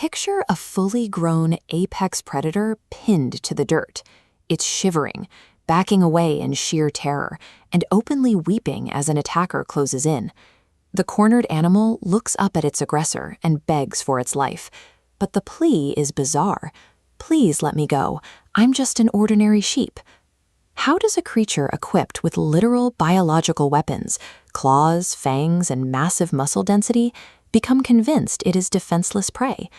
Picture a fully grown apex predator pinned to the dirt. It's shivering, backing away in sheer terror, and openly weeping as an attacker closes in. The cornered animal looks up at its aggressor and begs for its life. But the plea is bizarre. "Please let me go. I'm just an ordinary sheep." How does a creature equipped with literal biological weapons, claws, fangs, and massive muscle density, become convinced it is defenseless prey?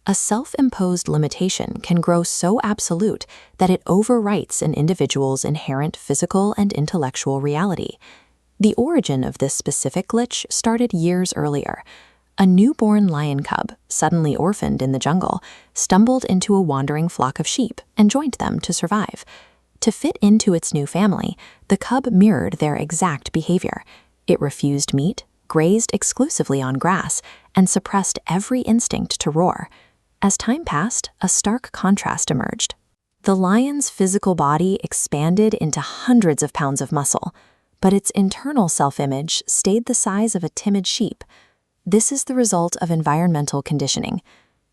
A self-imposed limitation can grow so absolute that it overwrites an individual's inherent physical and intellectual reality. The origin of this specific glitch started years earlier. A newborn lion cub, suddenly orphaned in the jungle, stumbled into a wandering flock of sheep and joined them to survive. To fit into its new family, the cub mirrored their exact behavior. It refused meat, grazed exclusively on grass, and suppressed every instinct to roar. As time passed, a stark contrast emerged. The lion's physical body expanded into hundreds of pounds of muscle, but its internal self-image stayed the size of a timid sheep. This is the result of environmental conditioning.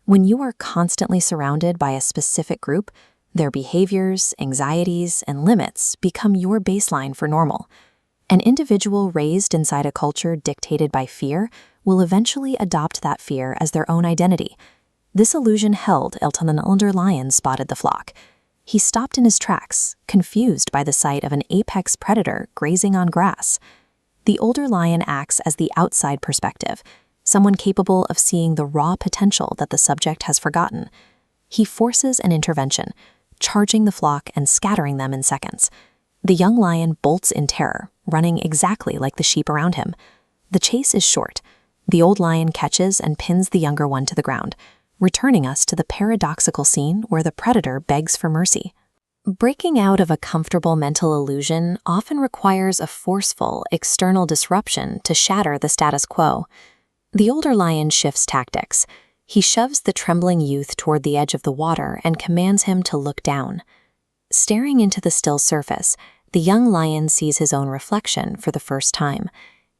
When you are constantly surrounded by a specific group, their behaviors, anxieties, and limits become your baseline for normal. An individual raised inside a culture dictated by fear will eventually adopt that fear as their own identity. This illusion held until an older lion spotted the flock. He stopped in his tracks, confused by the sight of an apex predator grazing on grass. The older lion acts as the outside perspective, someone capable of seeing the raw potential that the subject has forgotten. He forces an intervention, charging the flock and scattering them in seconds. The young lion bolts in terror, running exactly like the sheep around him. The chase is short. The old lion catches and pins the younger one to the ground, returning us to the paradoxical scene where the predator begs for mercy. Breaking out of a comfortable mental illusion often requires a forceful, external disruption to shatter the status quo. The older lion shifts tactics. He shoves the trembling youth toward the edge of the water and commands him to look down. Staring into the still surface, the young lion sees his own reflection for the first time.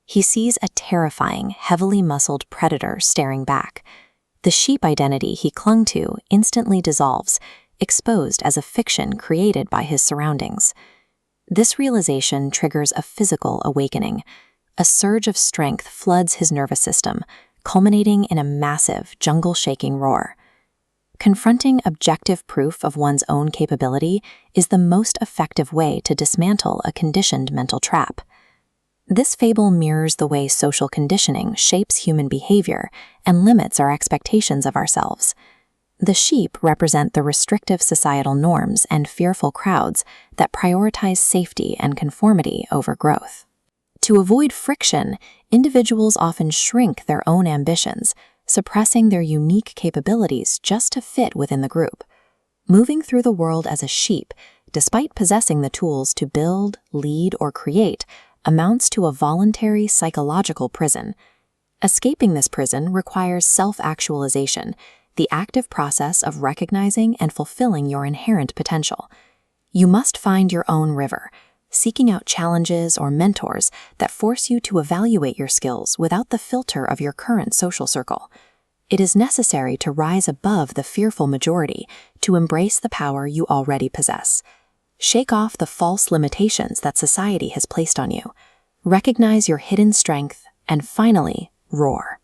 He sees a terrifying, heavily muscled predator staring back. The sheep identity he clung to instantly dissolves, exposed as a fiction created by his surroundings. This realization triggers a physical awakening. A surge of strength floods his nervous system, culminating in a massive, jungle-shaking roar. Confronting objective proof of one's own capability is the most effective way to dismantle a conditioned mental trap. This fable mirrors the way social conditioning shapes human behavior and limits our expectations of ourselves. The sheep represent the restrictive societal norms and fearful crowds that prioritize safety and conformity over growth. To avoid friction, individuals often shrink their own ambitions, suppressing their unique capabilities just to fit within the group. Moving through the world as a sheep, despite possessing the tools to build, lead, or create, amounts to a voluntary psychological prison. Escaping this prison requires self-actualization, the active process of recognizing and fulfilling your inherent potential. You must find your own river, seeking out challenges or mentors that force you to evaluate your skills without the filter of your current social circle. It is necessary to rise above the fearful majority to embrace the power you already possess. Shake off the false limitations that society has placed on you. Recognize your hidden strength and finally, roar.